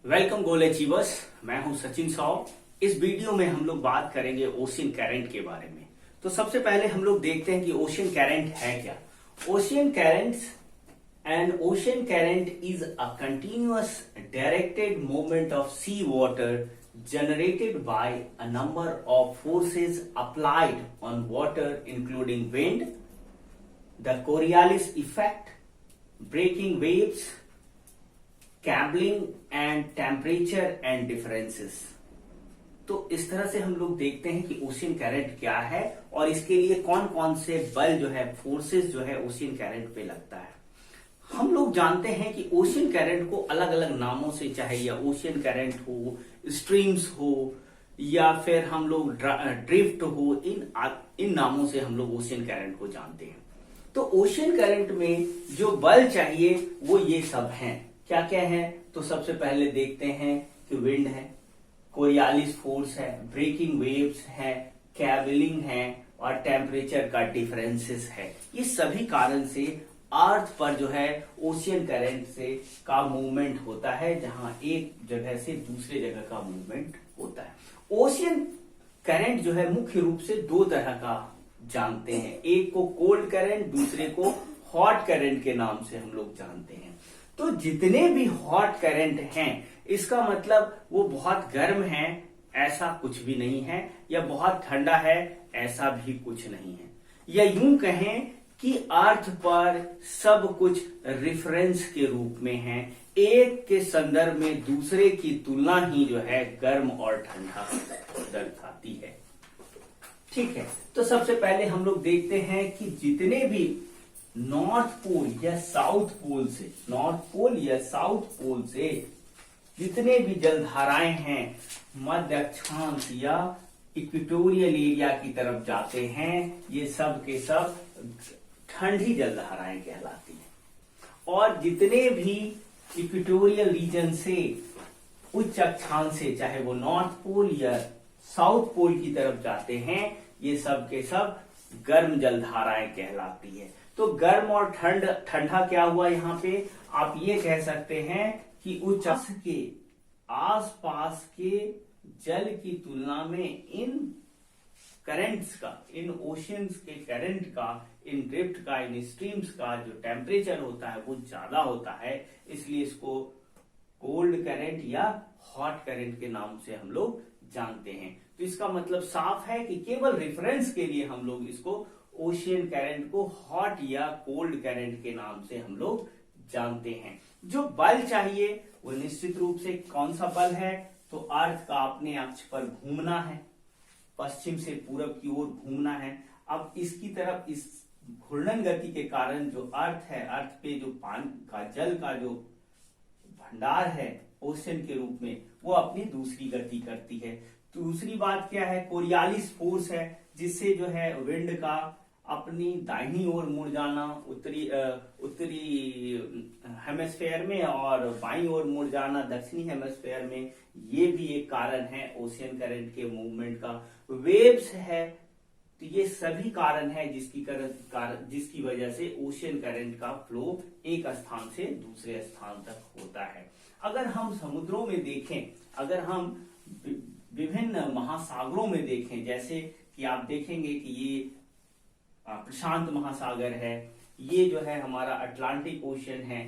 Welcome गोल achievers. मैं हूं सचिन साव। इस वीडियो में हम लोग बात करेंगे ओशियन करंट के बारे में। तो सबसे पहले हम लोग देखते हैं कि ओशियन करंट है क्या। Ocean currents and ocean current is a continuous directed movement of sea water generated by a number of forces applied on water including wind, the Coriolis effect, breaking waves, cabling and temperature and differences। तो इस तरह से हम लोग देखते हैं कि ocean current क्या है और इसके लिए कौन कौन से बल जो है, फोर्सेस जो है ओशियन करंट पे लगता है। हम लोग जानते हैं कि ओशियन करंट को अलग अलग नामों से, चाहे या ओशियन करंट हो, स्ट्रीम्स हो या फिर हम लोग ड्रिफ्ट हो, इन नामों से हम लोग ओशियन करंट को जानते हैं। तो ओशियन करंट में जो बल चाहिए वो ये सब हैं। क्या क्या है? तो सबसे पहले देखते हैं कि विंड है, कोरियालिस फोर्स है, ब्रेकिंग वेव्स है, कैबलिंग है और टेम्परेचर का डिफरेंसेस है। ये सभी कारण से अर्थ पर जो है ओशियन करंट से का मूवमेंट होता है, जहां एक जगह से दूसरे जगह का मूवमेंट होता है। ओशियन करंट जो है मुख्य रूप से दो तरह का जानते हैं। एक को कोल्ड करंट, दूसरे को हॉट करंट के नाम से हम लोग जानते हैं। तो जितने भी हॉट करंट हैं, इसका मतलब वो बहुत गर्म है ऐसा कुछ भी नहीं है, या बहुत ठंडा है ऐसा भी कुछ नहीं है। या यूं कहें कि अर्थ पर सब कुछ रिफरेंस के रूप में है। एक के संदर्भ में दूसरे की तुलना ही जो है गर्म और ठंडा दर्शाती है। ठीक है, तो सबसे पहले हम लोग देखते हैं कि जितने भी नॉर्थ पोल या साउथ पोल से जितने भी जलधाराएं हैं मध्य अक्षांश या इक्वेटोरियल एरिया की तरफ जाते हैं, ये सब के सब ठंडी जलधाराएं कहलाती हैं। और जितने भी इक्वेटोरियल रीजन से उच्च अक्षांश से, चाहे वो नॉर्थ पोल या साउथ पोल की तरफ जाते हैं, ये सब के सब गर्म जलधाराएं कहलाती है। तो गर्म और ठंडा क्या हुआ यहाँ पे? आप ये कह सकते हैं कि उच्च अक्ष के आसपास के जल की तुलना में इन करंट्स का, इन ओशियंस के करंट का, इन ड्रिफ्ट का, इन स्ट्रीम्स का जो टेम्परेचर होता है वो ज्यादा होता है। इसलिए इसको कोल्ड करंट या हॉट करंट के नाम से हम लोग जानते हैं। तो इसका मतलब साफ है कि केवल रेफरेंस के लिए हम लोग इसको ओशियन करंट को हॉट या कोल्ड करंट के नाम से हम लोग जानते हैं। जो बल चाहिए वो निश्चित रूप से कौन सा बल है? तो अर्थ का अपने अक्ष पर घूमना है, पश्चिम से पूरब की ओर घूमना है। अब इसकी तरफ इस घूर्णन गति के कारण जो अर्थ है, अर्थ पे जो पानी का, जल का जो भंडार है ओशन के रूप में, वो अपनी दूसरी गति करती है। दूसरी बात क्या है? कोरियालिस फोर्स है, जिससे जो है विंड का अपनी दाहिनी ओर मुड़ जाना उत्तरी हेमिस्फेयर में और बाईं ओर मुड़ जाना दक्षिणी हेमिस्फेयर में, ये भी एक कारण है ओशियन करंट के मूवमेंट का। वेव्स है, तो ये सभी कारण है जिसकी वजह से ओशियन करंट का फ्लो एक स्थान से दूसरे स्थान तक होता है। अगर हम समुद्रों में देखें, अगर हम विभिन्न महासागरों में देखें, जैसे कि आप देखेंगे कि ये प्रशांत महासागर है, ये जो है हमारा अटलांटिक ओशन है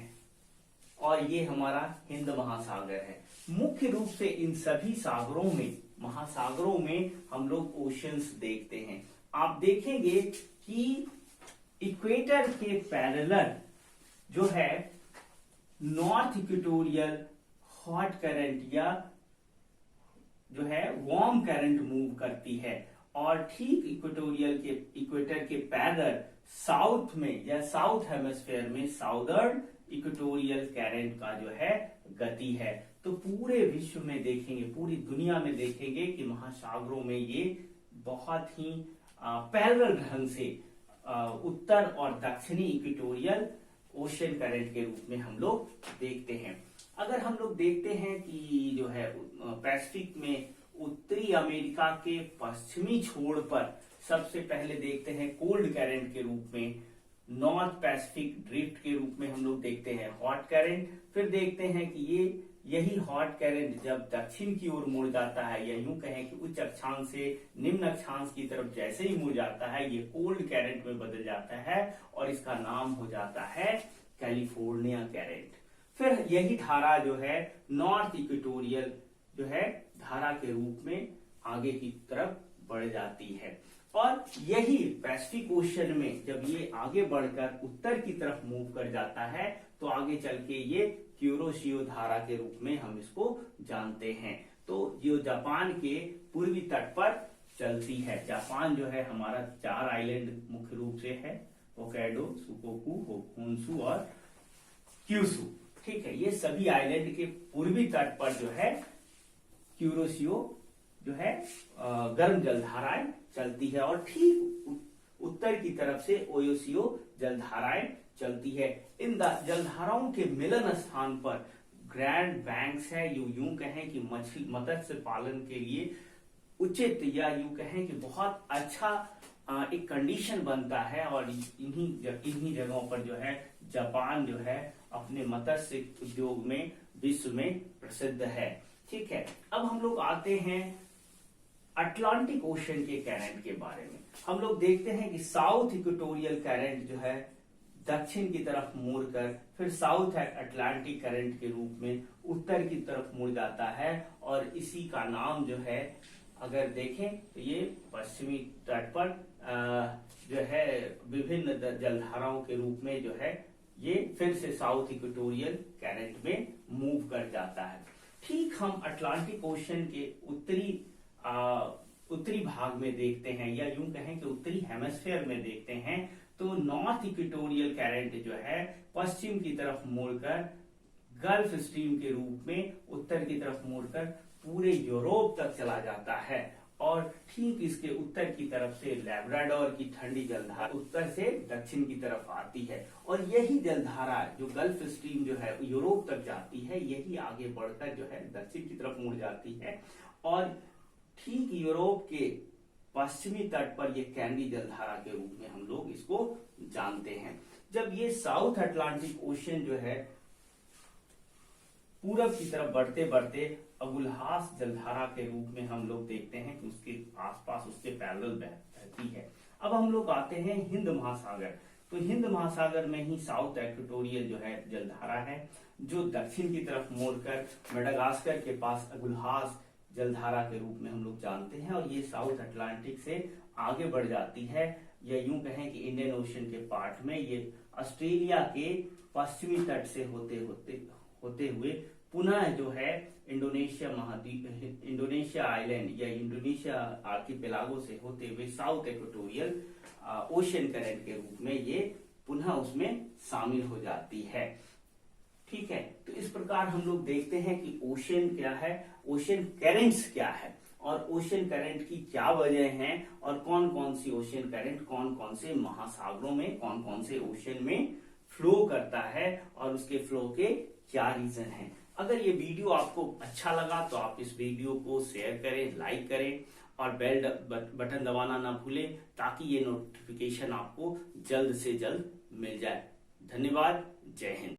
और ये हमारा हिंद महासागर है। मुख्य रूप से इन सभी सागरों में, महासागरों में हम लोग ओशंस देखते हैं। आप देखेंगे कि इक्वेटर के पैरेलल जो है नॉर्थ इक्वेटोरियल हॉट करंट या जो है वार्म करंट मूव करती है, और ठीक इक्वेटर के पैरेलल साउथ में या साउथ हेमिस्फेयर में साउदर्न इक्वेटोरियल करंट का जो है गति है। तो पूरे विश्व में देखेंगे, पूरी दुनिया में देखेंगे कि महासागरों में ये बहुत ही पैरेलल ढंग से उत्तर और दक्षिणी इक्वेटोरियल ओशियन करंट के रूप में हम लोग देखते हैं। अगर हम लोग देखते हैं कि जो है पैसिफिक में उत्तरी अमेरिका के पश्चिमी छोर पर सबसे पहले देखते हैं कोल्ड करंट के रूप में, नॉर्थ पैसिफिक ड्रिफ्ट के रूप में हम लोग देखते हैं हॉट करंट। फिर देखते हैं कि ये यही हॉट करंट जब दक्षिण की ओर मुड़ जाता है, या यूं कहें कि उच्च अक्षांश से निम्न अक्षांश की तरफ जैसे ही मुड़ जाता है, ये कोल्ड करंट में बदल जाता है और इसका नाम हो जाता है कैलिफोर्निया करंट। फिर यही धारा जो है नॉर्थ इक्वेटोरियल जो है धारा के रूप में आगे की तरफ बढ़ जाती है, और यही पैसिफिक ओशन में जब ये आगे बढ़कर उत्तर की तरफ मूव कर जाता है तो आगे चल के ये क्यूरोशियो धारा के रूप में हम इसको जानते हैं। तो जो जापान के पूर्वी तट पर चलती है, जापान जो है हमारा 4 आइलैंड मुख्य रूप से है, होक्काइडो, शुकोकू, होन्शु और क्यूशु। ठीक है, ये सभी आइलैंड के पूर्वी तट पर जो है क्यूरोशियो जो है गर्म जलधाराएं चलती है, और ठीक उत्तर की तरफ से ओयोशियो जलधाराएं चलती है। इन जलधाराओं के मिलन स्थान पर ग्रैंड बैंक्स है, यूं कहें कि मत्स्य पालन के लिए उचित, या यूं कहें कि बहुत अच्छा एक कंडीशन बनता है, और इन्हीं जगहों पर जो है जापान जो है अपने मत्स्य उद्योग में विश्व में प्रसिद्ध है। ठीक है, अब हम लोग आते हैं अटलांटिक ओशन के करंट के बारे में। हम लोग देखते हैं कि साउथ इक्वेटोरियल करंट जो है दक्षिण की तरफ मुड़कर फिर साउथ अटलांटिक करंट के रूप में उत्तर की तरफ मुड़ जाता है, और इसी का नाम जो है अगर देखें तो ये पश्चिमी तट पर जो है विभिन्न जलधाराओं के रूप में जो है ये फिर से साउथ इक्वेटोरियल करंट में मूव कर जाता है। ठीक हम अटलांटिक ओशन के उत्तरी भाग में देखते हैं, या यूं कहें कि उत्तरी हेमिस्फीयर में देखते हैं, तो नॉर्थ इक्वेटोरियल करंट जो है पश्चिम की तरफ मुड़कर गल्फ स्ट्रीम के रूप में उत्तर की तरफ मुड़कर पूरे यूरोप तक चला जाता है, और ठीक इसके उत्तर की तरफ से लैब्राडोर की ठंडी जलधारा उत्तर से दक्षिण की तरफ आती है, और यही जलधारा जो गल्फ स्ट्रीम जो है यूरोप तक जाती है, यही आगे बढ़कर जो है दक्षिण की तरफ मुड़ जाती है, और ठीक यूरोप के पश्चिमी तट पर ये कैंडी जलधारा के रूप में हम लोग इसको जानते हैं। जब ये साउथ अटलांटिक ओशन जो है पूरब की तरफ बढ़ते बढ़ते अगुलहास जलधारा के रूप में हम लोग देखते हैं कि उसके आसपास उसके पैरेलल बहती है। अब हम लोग आते हैं हिंद महासागर। तो हिंद महासागर में ही साउथ इक्वेटोरियल जो है जलधारा है, जो दक्षिण की तरफ मोड़कर मेडागास्कर के पास अगुलहास जलधारा के रूप में हम लोग जानते हैं, और ये साउथ अटलांटिक से आगे बढ़ जाती है, या यूं कहें कि इंडियन ओशन के पार्ट में ये ऑस्ट्रेलिया के पश्चिमी तट से होते हुए पुनः जो है इंडोनेशिया महाद्वीप, इंडोनेशिया आइलैंड या इंडोनेशिया आर्किपेलागो से होते हुए साउथ इक्वेटोरियल ओशन करंट के रूप में ये पुनः उसमें शामिल हो जाती है। ठीक है, तो इस प्रकार हम लोग देखते हैं कि ओशन क्या है, ओशन करंट्स क्या है, और ओशन करंट की क्या वजह है, और कौन कौन सी ओशन करंट कौन कौन से महासागरों में, कौन कौन से ओशन में फ्लो करता है, और उसके फ्लो के क्या रीजन है। अगर ये वीडियो आपको अच्छा लगा तो आप इस वीडियो को शेयर करें, लाइक करें, और बेल बटन दबाना ना भूलें, ताकि ये नोटिफिकेशन आपको जल्द से जल्द मिल जाए। धन्यवाद, जय हिंद।